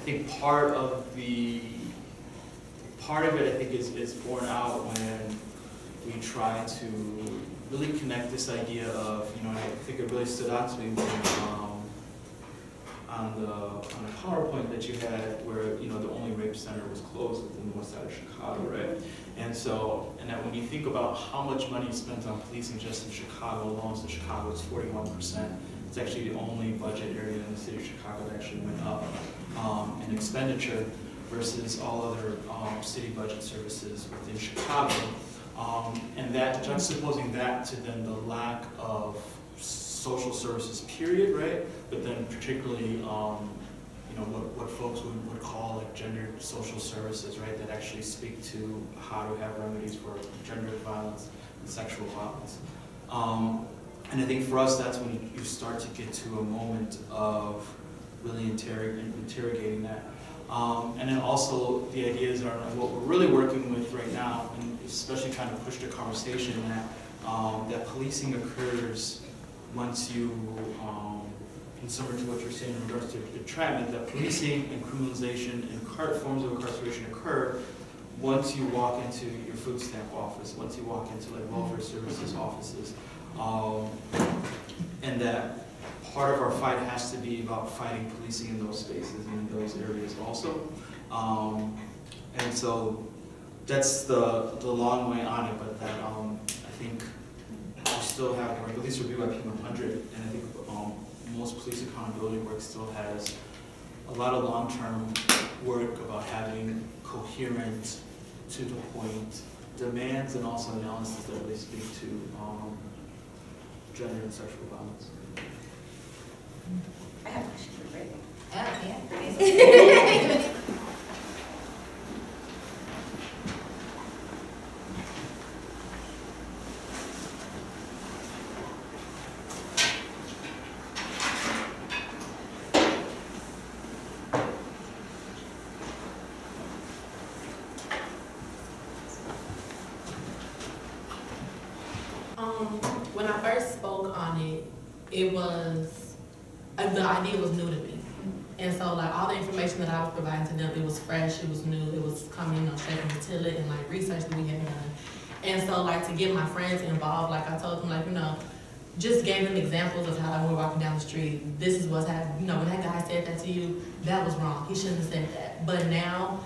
think part of it, I think, is borne out when we try to really connect this idea of, you know, I think it really stood out to me when, on the PowerPoint that you had, where, you know, the only rape center was closed within the west side of Chicago, right? And so, and that when you think about how much money is spent on policing just in Chicago alone, so Chicago is 41%. It's actually the only budget area in the city of Chicago that actually went up in expenditure versus all other city budget services within Chicago. And that, juxtaposing that to then the lack of social services, period, right? But then particularly, you know, what folks would call like gendered social services, right? That actually speak to how to have remedies for gendered violence and sexual violence. And I think for us, that's when you start to get to a moment of really interrogating that. And then also the ideas are what we're really working with right now, and especially trying to push the conversation that policing occurs once you, in similar to what you're saying in regards to entrapment, that policing and criminalization and forms of incarceration occur once you walk into your food stamp office, once you walk into like welfare services offices. And that part of our fight has to be about fighting policing in those spaces and in those areas also. And so that's the long way on it, but that I think we still have, or at least review IP 100, and I think most police accountability work still has a lot of long-term work about having coherent, to the point demands and also analysis that really speak to gender and sexual violence. I have a question for Brittany. Oh, yeah. When I first spoke on it, it was, the idea was new to me. And so like all the information that I was providing to them, it was fresh, it was new, it was coming, straight from Tillet and like research that we had done. And so like to get my friends involved, like I told them like, just gave them examples of how we're walking down the street. This is what's happening. When that guy said that to you, that was wrong. He shouldn't have said that. But now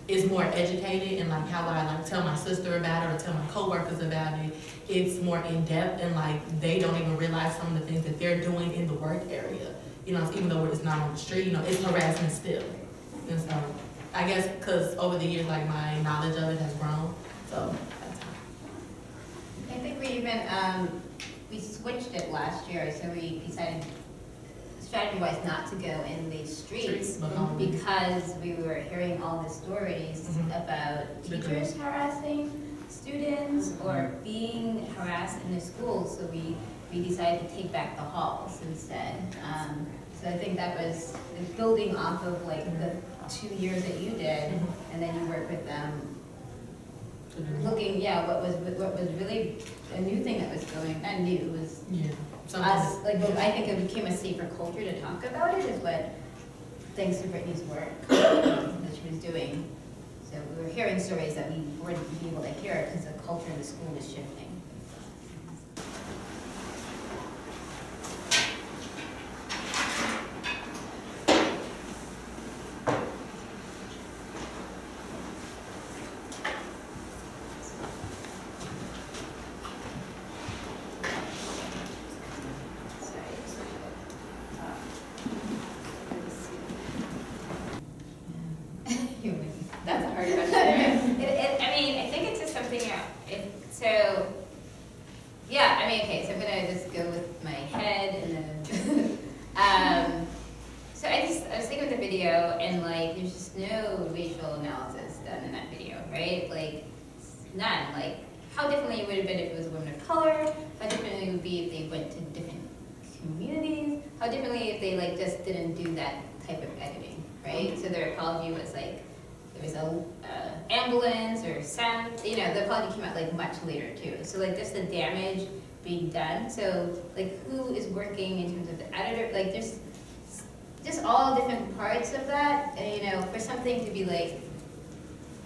it's more educated and like how I like tell my sister about it or tell my coworkers about it. It's more in depth and like they don't even realize some of the things that they're doing in the work area. Even though it's not on the street, it's harassment still. And so I guess because over the years, like my knowledge of it has grown. So that's how. I think we even, we switched it last year, so we decided strategy-wise not to go in the streets because we were hearing all the stories about teachers harassing students or being harassed in the school, so we decided to take back the halls instead. So I think that was building off of like the 2 years that you did, and then you work with them, looking, what was really a new thing that was going, not new, it was us, like I think it became a safer culture to talk about it, is what, thanks to Brittany's work that she was doing. So we were hearing stories that we wouldn't be able to hear because the culture in the school was shifting. That's a hard question. I think it's just something, so I'm gonna just go with my head and then, so I was thinking of the video and like, there's just no racial analysis done in that video, right? Like, none. Like, how differently it would have been if it was a woman of color, how differently it would be if they went to different communities, how differently if they like just didn't do that type of editing, right? So their apology was like, there was a ambulance or sound, the apology came out like much later too. So like just the damage being done. So like who is working in terms of the editor, like there's just all different parts of that. And for something to be like,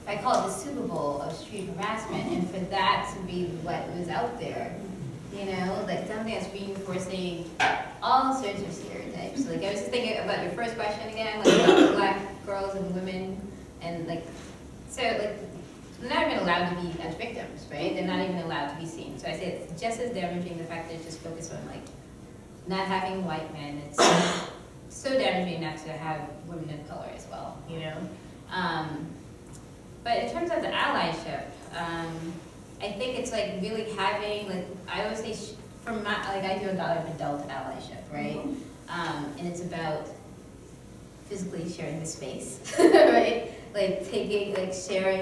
I call it the Super Bowl of street harassment, and for that to be what was out there, like something that's reinforcing all sorts of stereotypes. Like I was just thinking about your first question again, like about black girls and women. And like, so like, they're not even allowed to be as victims, right? They're not even allowed to be seen. So I say it's just as damaging the fact that it's just focused on like, not having white men. It's so damaging not to have women of color as well, But in terms of the allyship, I think it's like really having, like, I always say, I do a lot of adult allyship, right? And it's about physically sharing the space, right? Like sharing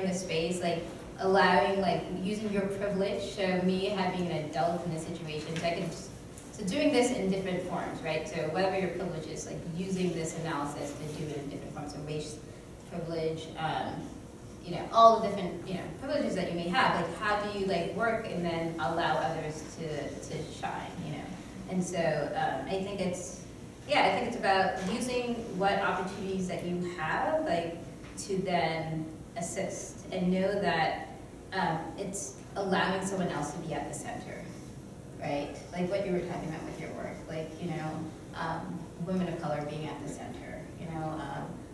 the space, like allowing, like using your privilege. So me having an adult in a situation, so doing this in different forms, right? So whatever your privilege is, like using this analysis to do it in different forms of race, privilege, all the different, privileges that you may have. Like how do you like work and then allow others to shine, And so I think it's about using what opportunities that you have, like, to then assist and know that it's allowing someone else to be at the center, right? Like what you were talking about with your work, like, women of color being at the center,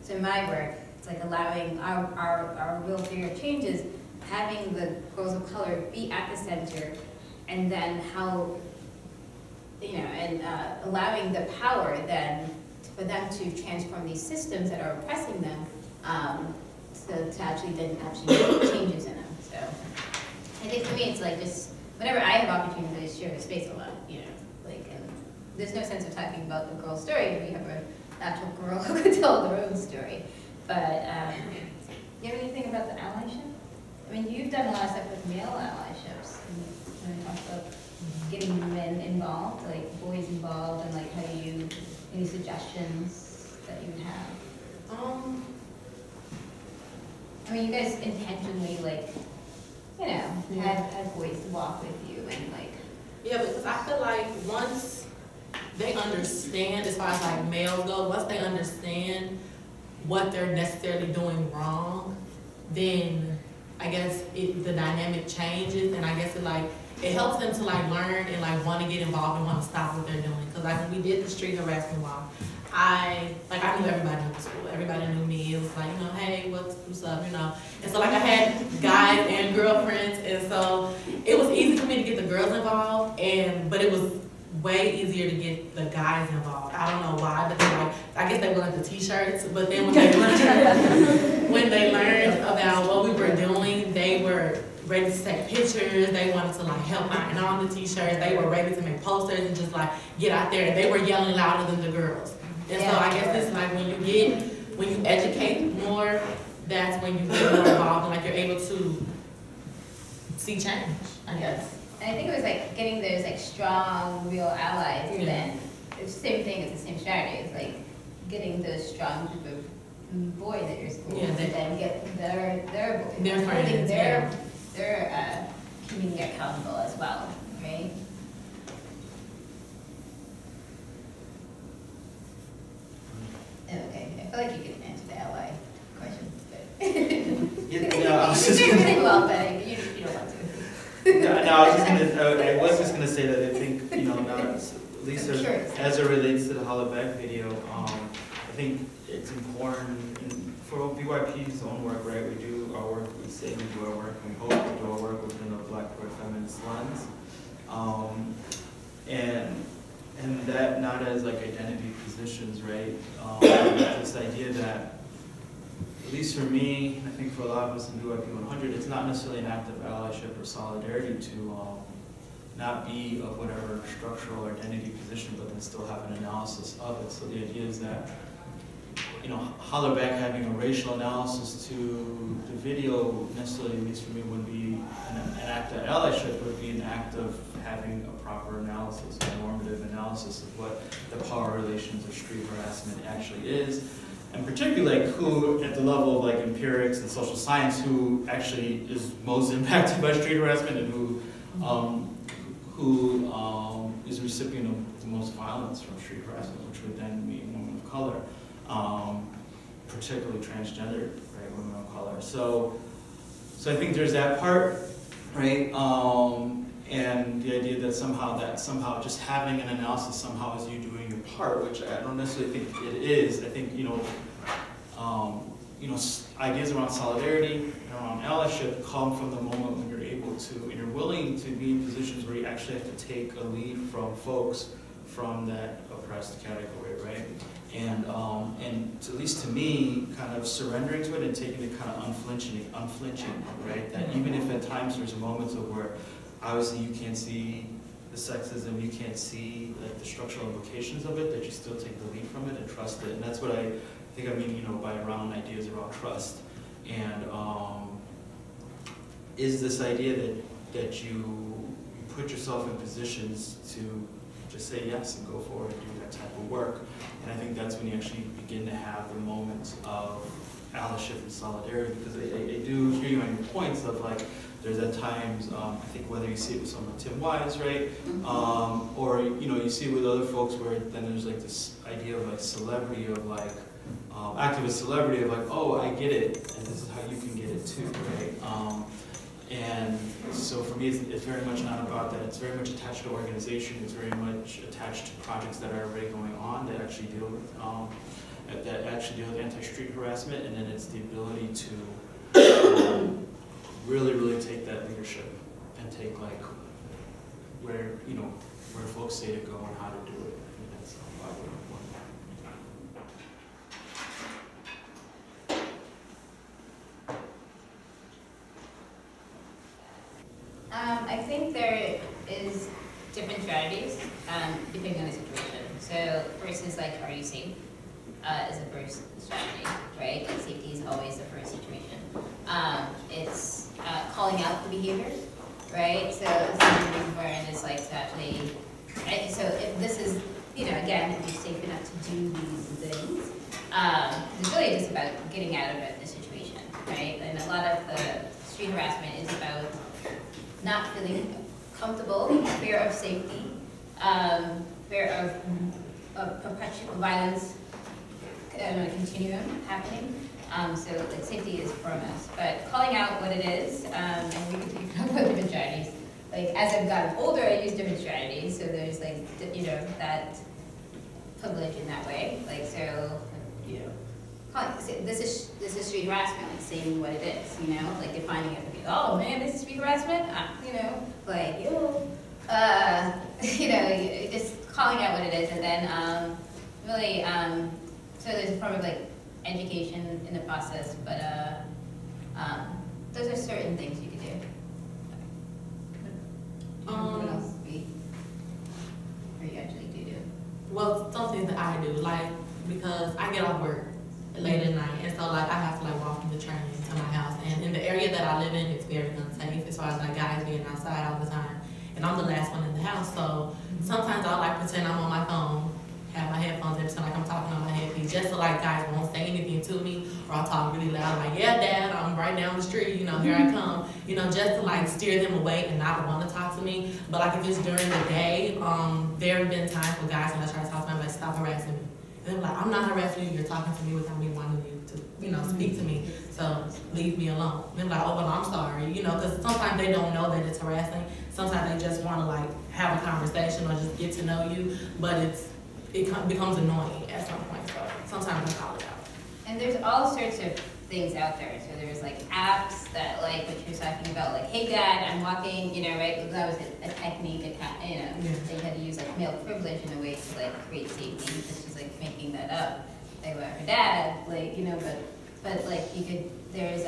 So in my work, it's like allowing our real bigger changes, having the girls of color be at the center, and then how, allowing the power then for them to transform these systems that are oppressing them, to actually make changes in them. So I think for me, it's like just whenever I have opportunities to share the space a lot, and there's no sense of talking about the girl's story if we have an actual girl who could tell their own story. But do you have anything about the allyship? I mean, you've done a lot of stuff with male allyships. Can you talk about getting men involved, like boys involved, and like any suggestions that you would have? I mean, you guys intentionally, like, had boys to walk with you and like Yeah, because I feel like once they understand, as far as like males go, once they understand what they're necessarily doing wrong, then I guess the dynamic changes, and I guess it helps them to like learn and like want to get involved and want to stop what they're doing. Because like when we did the street harassment law, I knew everybody in the school. Everybody knew me. It was like, you know, hey, what's up, you know. And so like I had guys and girlfriends, and so it was easy for me to get the girls involved, but it was way easier to get the guys involved. I don't know why, but I guess they wanted the t-shirts, but then when they learned about what we were doing, they were ready to take pictures, they wanted to like help iron on the t-shirts, they were ready to make posters and just like get out there, and they were yelling louder than the girls. And so I guess it's like when you educate more, that's when you get more involved and like you're able to see change, I guess. And I think it was like getting those like strong, real allies. And then it's the same thing. It's the same strategy. It's like getting those strong group of boys at your school, and then get their holding their community accountable as well, right? Okay, I feel like you can answer the ally question, but I was just you're doing well, but you don't want to. I was just gonna say that I think, you know, now at least as it relates to the Hollaback video, I think it's important for BYP's own work, right? We do our work, we say we do our work, we hope we do our work within a Black queer feminist lens. And that not as like identity positions, right? This idea that, at least for me, I think for a lot of us in BYP 100, it's not necessarily an act of allyship or solidarity to not be of whatever structural or identity position, but then still have an analysis of it. So the idea is that, you know, Hollaback having a racial analysis to the video necessarily, at least for me, wouldn't be an act of allyship, would be an act of having a proper analysis, a normative analysis of what the power relations of street harassment actually is. And particularly like who, at the level of like empirics and social science, who actually is most impacted by street harassment and who is the recipient of the most violence from street harassment, which would then be women of color, particularly transgendered, right, women of color. So I think there's that part, right? And the idea that somehow just having an analysis somehow is you doing your part, which I don't necessarily think it is. I think, ideas around solidarity and around allyship come from the moment when you're able to, and you're willing to be in positions where you actually have to take a lead from folks from that oppressed category, right? And at least to me, kind of surrendering to it and taking it kind of unflinching, right? That even if at times there's moments of where obviously you can't see the sexism, you can't see like the structural implications of it, that you still take the lead from it and trust it. And that's what I think I mean, by around ideas around trust. And is this idea that you put yourself in positions to just say yes and go forward and do that type of work. And I think that's when you actually begin to have the moments of allyship and solidarity, because I do hear you on your points of like, there's at times, I think whether you see it with someone like Tim Wise, right? Or, you see it with other folks where then there's like this idea of like celebrity, of like, activist celebrity of like, oh, I get it, and this is how you can get it too, right? And so for me, it's very much not about that. It's very much attached to organization. It's very much attached to projects that are already going on that actually deal with anti-street harassment, and then it's the ability to really, really take that leadership and take like where folks say to go and how to do it. And that's why we're important. I think there is different strategies depending on the situation. So first is like, are you safe? Is the first strategy, right? Like safety is always the first situation. It's calling out the behavior, right? So something important is like to actually, right? So if this is, again, if you're safe enough to do these things, it's really just about getting out of the situation, right? And a lot of the street harassment is about not feeling comfortable, fear of safety, fear of perpetual violence, continuum happening. So like safety is foremost, but calling out what it is, and we can talk about different strategies. Like as I've gotten older, I use different strategies. So there's like that privilege in that way. Like so, this is street harassment, like saying what it is. Like defining it. Oh man, this is street harassment. Just calling out what it is, and then really, so there's a form of like education in the process, but those are certain things you can do. What else or you actually do? Well, some things that I do, like because I get off work late at night, and so like I have to like walk from the train to my house, and in the area that I live in, it's very unsafe as far as like guys being outside all the time, and I'm the last one in the house, so sometimes I like pretend I'm on my phone, have my headphones in, pretend like I'm talking on my headpiece, just so like guys won't say anything to me, or I'll talk really loud, like, yeah, Dad, I'm right down the street, here I come, just to like steer them away and not want to talk to me. But like if it's during the day, there have been times where guys, when I try to talk to them, I'm like, stop harassing me. And they're like, I'm not harassing you, you're talking to me without me wanting you to, speak to me, so leave me alone. And they're like, oh, well, I'm sorry, because sometimes they don't know that it's harassing. Sometimes they just want to like have a conversation or just get to know you, but it becomes annoying at some point, so sometimes I call it out. And there's all sorts of things out there. So there's like apps that like what you're talking about, like, hey Dad, I'm walking, right? That was a technique, they had to use like male privilege in a way to like create safety, because she's like making that up. Like about her dad, like, but like you could, there's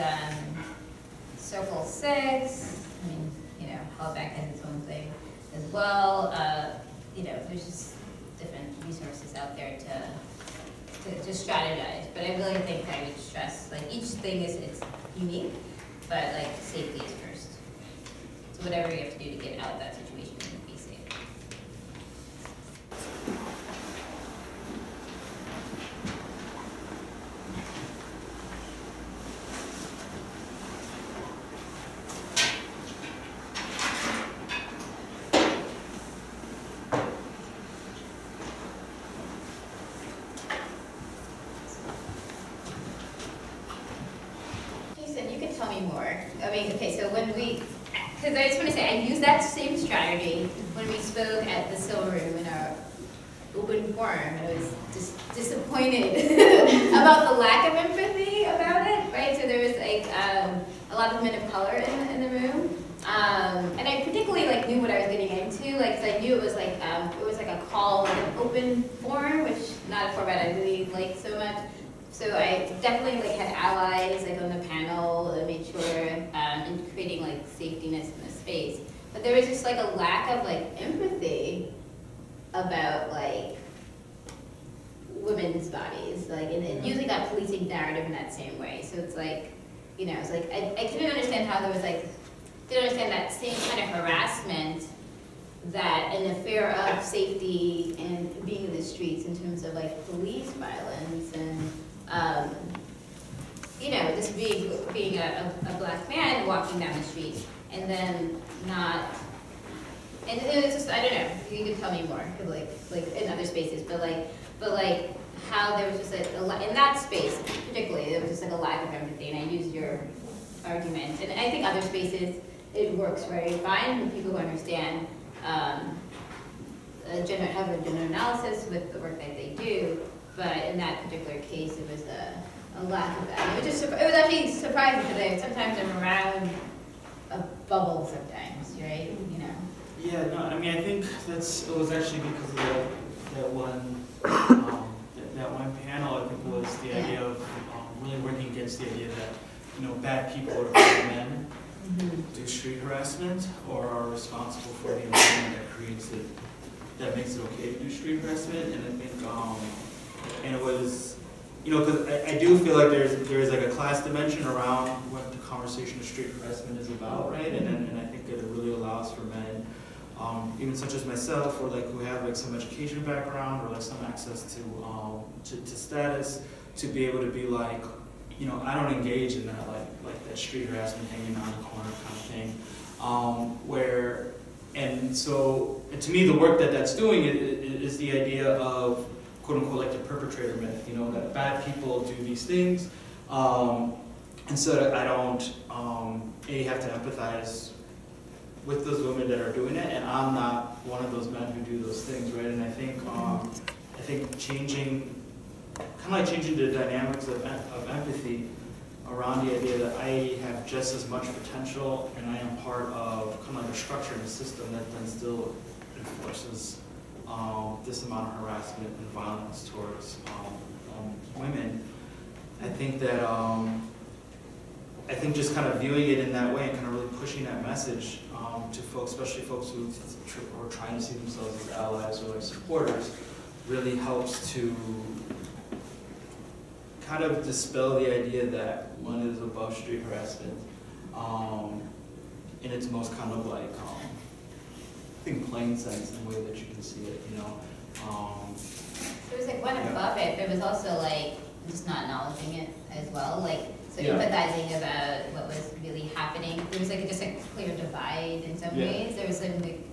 Circle 6, Callback has its own thing as well. There's just different resources out there to strategize. But I really think I would stress, like, each thing it's unique, but like safety is first. So whatever you have to do to get out of that situation and be safe. Because I just want to say, I used that same strategy when we spoke at the Silver Room in our open forum, and I was just disappointed about the lack of empathy about it, right? So there was like a lot of men of color in the room, and I particularly like knew what I was getting into, like, because I knew it was like a call, like an open forum, which not a format I really liked so much. So I definitely like had allies like on the panel and made sure in creating like safetiness in the space. But there was just like a lack of like empathy about like women's bodies, like, and it usually got policing narrative in that same way. So it's like, it's like I couldn't understand how there was like, didn't understand that same kind of harassment that and the fear of safety and being in the streets in terms of like police violence and just being a black man walking down the street, and then not, and it's just, I don't know, you could tell me more, like in other spaces, but like how there was just like in that space particularly, there was just like a lack of empathy, and I used your argument, and I think other spaces it works very fine with people who understand have a gender analysis with the work that they do. But in that particular case, it was a lack of that. It was actually surprising because sometimes I'm around a bubble sometimes, right? Yeah, no, I mean, I think it was actually because of that one panel. I think was the idea of really working against the idea that bad people or bad men do street harassment or are responsible for the environment that creates it, that makes it okay to do street harassment. And I think. And it was, because I do feel like there is like a class dimension around what the conversation of street harassment is about, right? And I think that it really allows for men, even such as myself, or like who have like some education background or like some access to status, to be able to be like, I don't engage in that like that street harassment hanging on the corner kind of thing, And so, and to me, the work that that's doing is the idea of, quote unquote, like the perpetrator myth, you know, that bad people do these things. And so that I don't, have to empathize with those women that are doing it, and I'm not one of those men who do those things, right? And I think changing, kind of like changing the dynamics of empathy around the idea that I have just as much potential and I am part of kind of like a structure and a system that then still enforces this amount of harassment and violence towards women. I think that, I think just kind of viewing it in that way and kind of really pushing that message to folks, especially folks who are trying to see themselves as allies or as supporters, really helps to kind of dispel the idea that one is above street harassment in its most kind of like, I think plain sense in the way that you can see it, you know. There was like one above it, there was also like just not acknowledging it as well, like so empathizing about what was really happening. There was like just a clear divide in some ways. There was some like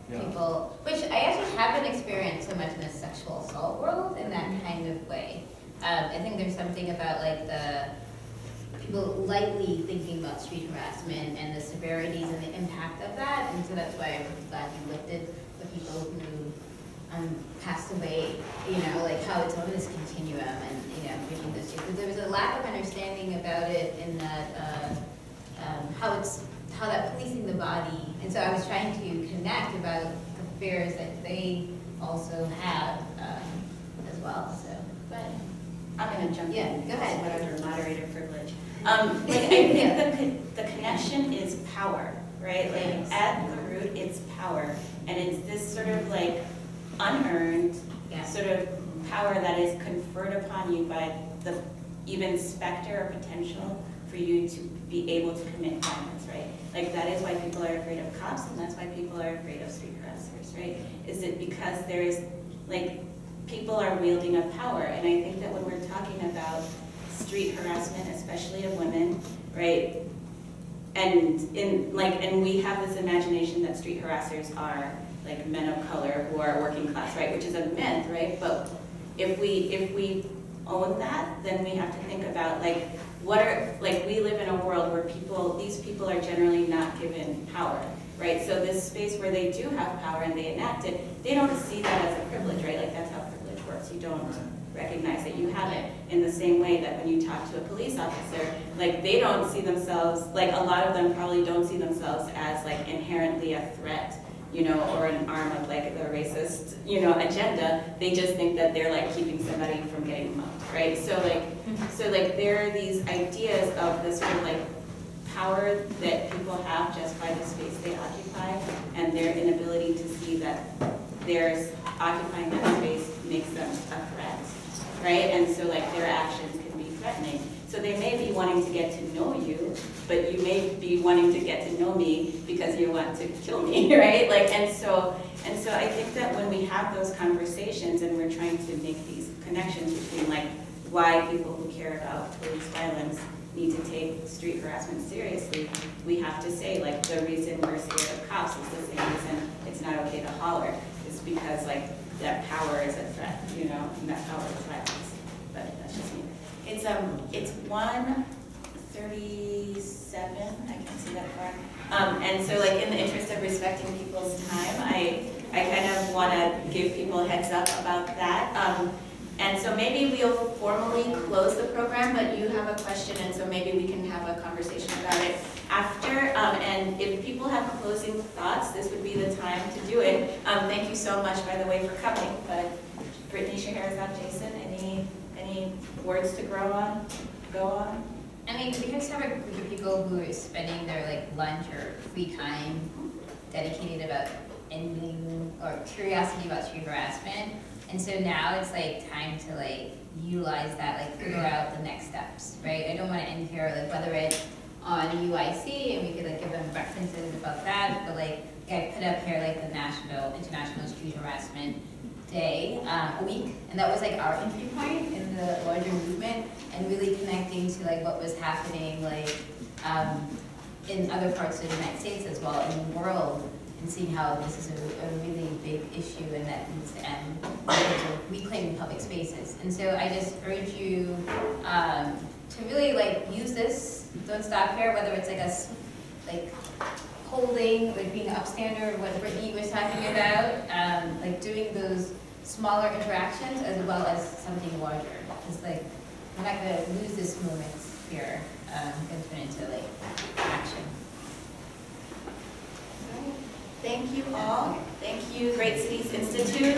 people, which I actually haven't experienced so much in the sexual assault world in that kind of way. I think there's something about like the people lightly thinking about street harassment and the severities and the impact of that, and so that's why I'm glad you lifted the people who passed away, you know, like how it's on this continuum and, you know, bringing this to, because there was a lack of understanding about it in that, how that policing the body, and so I was trying to connect about the fears that they also have as well, so, but. I'm going to jump in. Go ahead. Whatever, moderator privilege. Like, I think the connection is power, right? Like, at the root, it's power. And it's this sort of like unearned sort of power that is conferred upon you by the even specter or potential for you to be able to commit violence, right? Like, that is why people are afraid of cops, and that's why people are afraid of street harassers, right? Is it because there is, like, people are wielding a power, and I think that when we're talking about street harassment, especially of women, right, and we have this imagination that street harassers are like men of color who are working class, right, which is a myth, right? But if we own that, then we have to think about like we live in a world where these people are generally not given power. Right, so this space where they do have power and they enact it, they don't see that as a privilege, right? Like that's how privilege works. You don't recognize that you have it in the same way that when you talk to a police officer, like they don't see themselves, like a lot of them probably don't see themselves as like inherently a threat, you know, or an arm of like the racist, you know, agenda. They just think that they're like keeping somebody from getting mugged, right? So like there are these ideas of this sort of like power that people have just by the space they occupy, and their inability to see that their occupying that space makes them a threat, right? And so like their actions can be threatening. So they may be wanting to get to know you, but you may be wanting to get to know me because you want to kill me, right? Like, and so I think that when we have those conversations and we're trying to make these connections between like why people who care about police violence need to take street harassment seriously, we have to say like the reason we're scared of cops is the same reason it's not okay to holler. It's because like that power is a threat, you know, and that power is violence. But that's just me. It's 1:37. I can't see that far. And so like in the interest of respecting people's time, I kind of want to give people a heads up about that. And so maybe we'll formally close the program, but you have a question, and so maybe we can have a conversation about it after. And if people have closing thoughts, this would be the time to do it. Thank you so much, by the way, for coming. But Brittany, Scheherazade, Jasson, any words to go on? I mean, we just have a group of people who are spending their like lunch or free time dedicated about ending or curiosity about street harassment. And so now it's like time to like utilize that, like figure out the next steps, right? I don't want to end here like whether it's on UIC and we could like give them references about that, but like I put up here like the International Street Harassment Day a week, and that was like our entry point in the larger movement and really connecting to like what was happening like in other parts of the United States as well, in the world, and seeing how this is a really big issue and that needs to end, reclaiming public spaces. And so I just urge you to really like use this, don't stop here, whether it's like like holding, like being upstander, what Brittany was talking about, like doing those smaller interactions as well as something larger. It's like, we're not gonna lose this moment here, and turn into like action. Thank you all. Thank you, Great Cities Institute.